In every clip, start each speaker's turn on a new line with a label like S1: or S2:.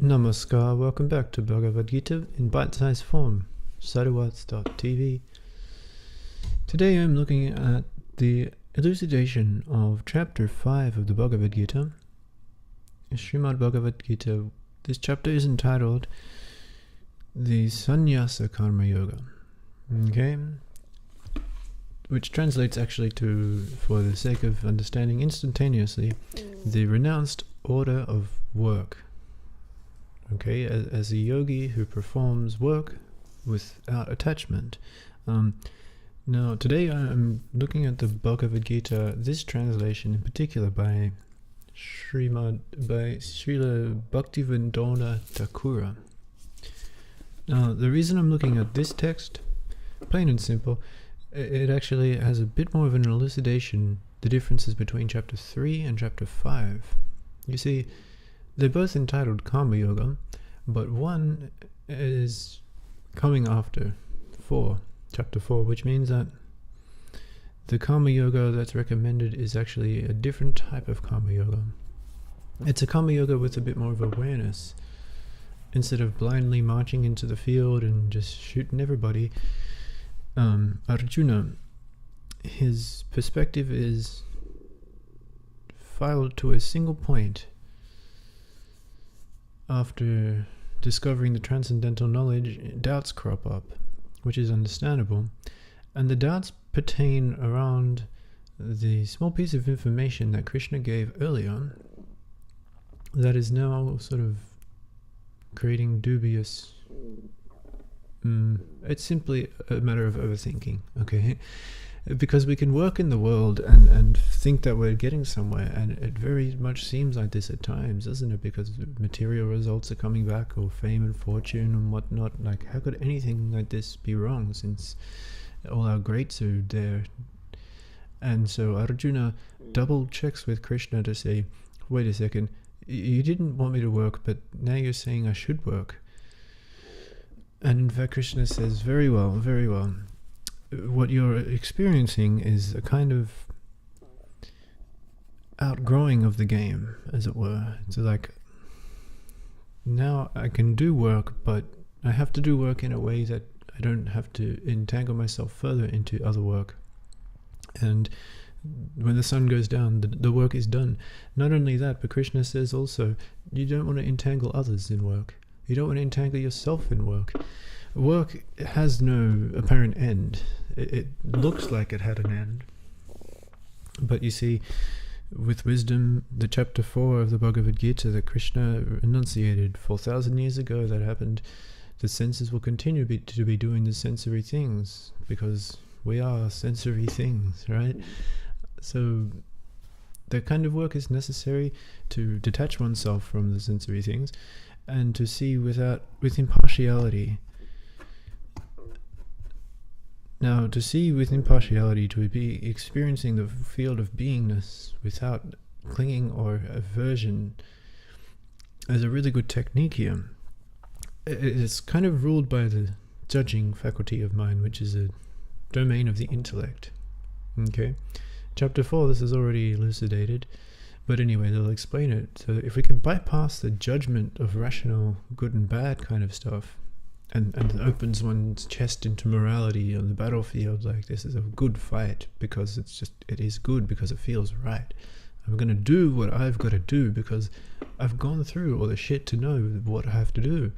S1: Namaskar, welcome back to Bhagavad Gita in bite-sized form, sadhuwats.tv. Today I'm looking at the elucidation of chapter 5 of the Bhagavad Gita, Srimad Bhagavad Gita. This chapter is entitled the Sanyasa Karma Yoga, okay? Which translates actually to, for the sake of understanding instantaneously, the renounced order of work. Okay, as a yogi who performs work without attachment. Now, today I'm looking at the Bhagavad Gita, this translation in particular by Srila Bhaktivinoda Thakura. Now, the reason I'm looking at this text, plain and simple, it actually has a bit more of an elucidation, the differences between chapter 3 and chapter 5. You see, they're both entitled Karma Yoga, but one is coming after chapter 4, which means that the Karma Yoga that's recommended is actually a different type of Karma Yoga. It's a Karma Yoga with a bit more of awareness. Instead of blindly marching into the field and just shooting everybody, Arjuna, his perspective is filed to a single point. After discovering the transcendental knowledge, doubts crop up, which is understandable, and the doubts pertain around the small piece of information that Krishna gave earlier that is now sort of creating dubious. It's simply a matter of overthinking, okay? Because we can work in the world and think that we're getting somewhere, and it very much seems like this at times, doesn't it? Because material results are coming back, or fame and fortune and whatnot. Like, how could anything like this be wrong, since all our greats are there? And so Arjuna double checks with Krishna to say, wait a second, you didn't want me to work, but now you're saying I should work. And in fact, Krishna says, very well, very well. What you're experiencing is a kind of outgrowing of the game, as it were. It's like, now I can do work, but I have to do work in a way that I don't have to entangle myself further into other work. And when the sun goes down, the work is done. Not only that, but Krishna says also, you don't want to entangle others in work. You don't want to entangle yourself in work. Work has no apparent end. It looks like it had an end. But you see, with wisdom, the chapter 4 of the Bhagavad Gita that Krishna enunciated 4,000 years ago, that happened, the senses will continue to be doing the sensory things, because we are sensory things, right? So that kind of work is necessary to detach oneself from the sensory things and to see with impartiality. Now, to see with impartiality, to be experiencing the field of beingness without clinging or aversion, is a really good technique here. It's kind of ruled by the judging faculty of mind, which is a domain of the intellect. Okay? Chapter 4, this is already elucidated, but anyway, they'll explain it. So if we can bypass the judgment of rational good and bad kind of stuff, and opens one's chest into morality on the battlefield, like, this is a good fight because it is good because it feels right. I'm going to do what I've got to do because I've gone through all the shit to know what I have to do.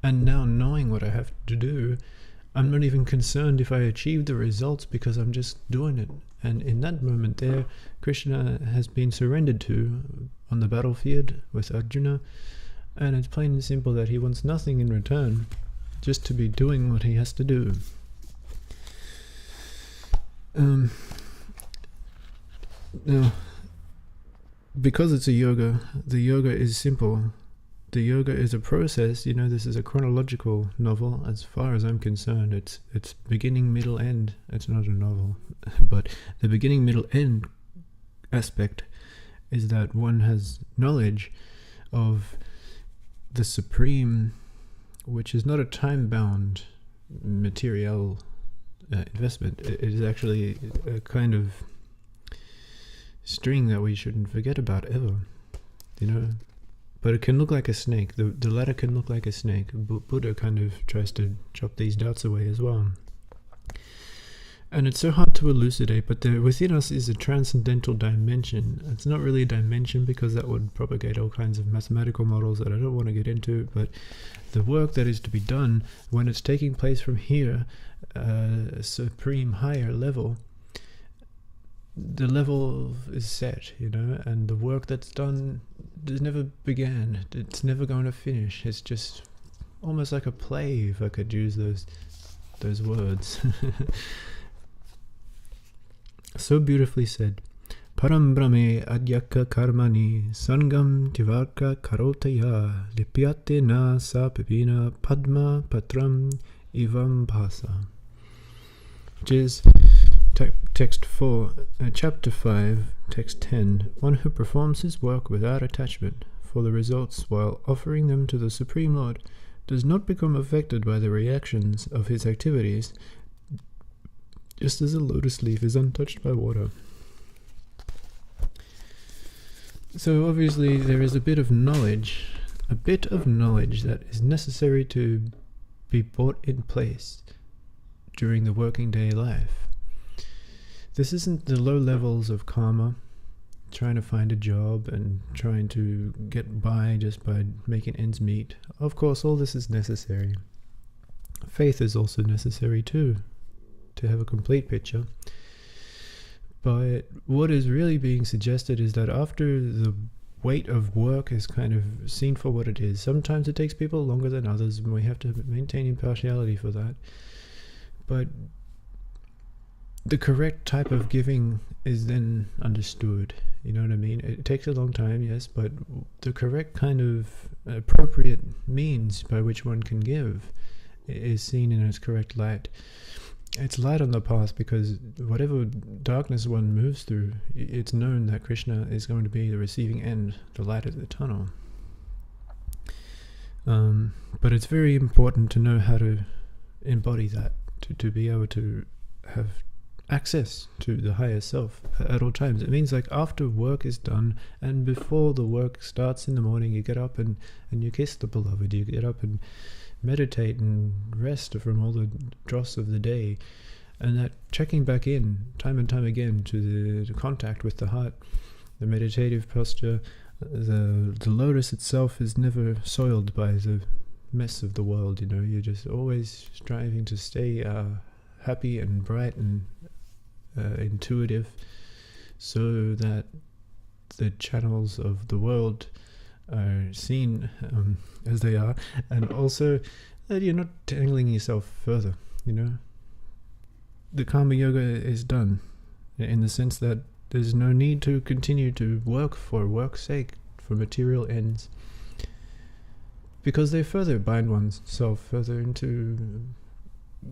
S1: And now, knowing what I have to do, I'm not even concerned if I achieve the results, because I'm just doing it. And in that moment there, Krishna has been surrendered to on the battlefield with Arjuna, and it's plain and simple that he wants nothing in return, just to be doing what he has to do. Now, because it's a yoga, the yoga is simple. The yoga is a process. You know, this is a chronological novel, as far as I'm concerned. It's beginning, middle, end. It's not a novel, but the beginning, middle, end aspect is that one has knowledge of the supreme, which is not a time-bound material investment. It is actually a kind of string that we shouldn't forget about ever. You know, but it can look like a snake. The ladder can look like a snake. Buddha kind of tries to chop these doubts away as well. And it's so hard to elucidate, but within us is a transcendental dimension. It's not really a dimension because that would propagate all kinds of mathematical models that I don't want to get into, but the work that is to be done when it's taking place from here, a supreme higher level, the level is set, and the work that's done never began. It's never going to finish. It's just almost like a play, if I could use those words. So beautifully said. Param brahme adyaka karmani sangam tivarka karotaya lipyate na sa pipina padma patram ivam bhasa. Which is text 4, chapter 5, text 10. One who performs his work without attachment for the results while offering them to the Supreme Lord does not become affected by the reactions of his activities, just as a lotus leaf is untouched by water. So obviously there is a bit of knowledge that is necessary to be brought in place during the working day life. This isn't the low levels of karma, trying to find a job and trying to get by just by making ends meet. Of course, all this is necessary. Faith is also necessary too, to have a complete picture. But what is really being suggested is that after the weight of work is kind of seen for what it is, sometimes it takes people longer than others, and we have to maintain impartiality for that. But the correct type of giving is then understood. You know what I mean? It takes a long time, yes, but the correct kind of appropriate means by which one can give is seen in its correct light. It's light on the path because whatever darkness one moves through, it's known that Krishna is going to be the receiving end, the light at the tunnel. But it's very important to know how to embody that, to be able to have access to the higher self at all times. It means like after work is done and before the work starts in the morning, you get up and you kiss the beloved, you get up and meditate and rest from all the dross of the day, and that checking back in time and time again to the contact with the heart, the meditative posture, the lotus itself is never soiled by the mess of the world. You're just always striving to stay happy and bright and intuitive, so that the channels of the world are seen as they are, and also that you're not tangling yourself further. The karma yoga is done in the sense that there's no need to continue to work for work's sake, for material ends, because they further bind oneself further into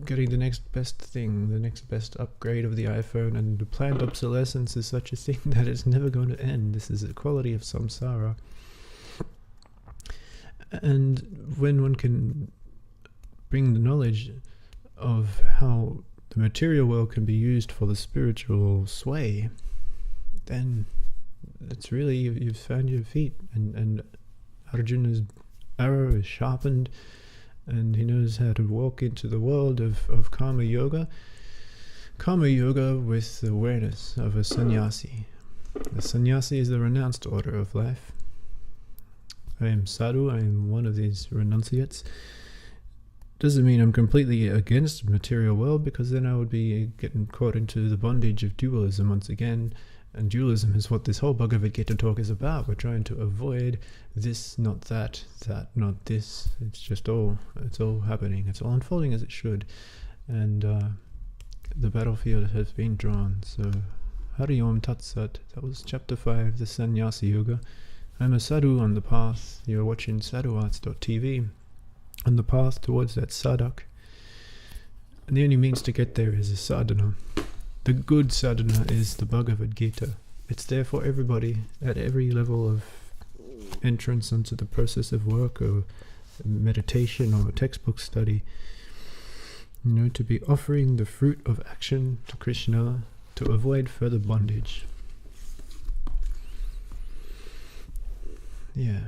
S1: getting the next best thing, the next best upgrade of the iPhone, and the planned obsolescence is such a thing that it's never going to end. This is a quality of samsara. And when one can bring the knowledge of how the material world can be used for the spiritual sway, then it's really, you've found your feet, and Arjuna's arrow is sharpened, and he knows how to walk into the world of karma yoga with the awareness of a sannyasi. The sannyasi is the renounced order of life. I am sadhu, I am one of these renunciates. Doesn't mean I'm completely against the material world, because then I would be getting caught into the bondage of dualism once again. And dualism is what this whole Bhagavad Gita talk is about. We're trying to avoid this, not that, that, not this. It's all happening. It's all unfolding as it should. And the battlefield has been drawn. So, Hari Om Tat Sat. That was chapter 5, the Sanyasa Yoga. I'm a sadhu on the path. You're watching sadhuarts.tv. On the path towards that sadhak. And the only means to get there is a sadhana. The good sadhana is the Bhagavad Gita. It's there for everybody at every level of entrance into the process of work or meditation or textbook study. To be offering the fruit of action to Krishna to avoid further bondage. Yeah.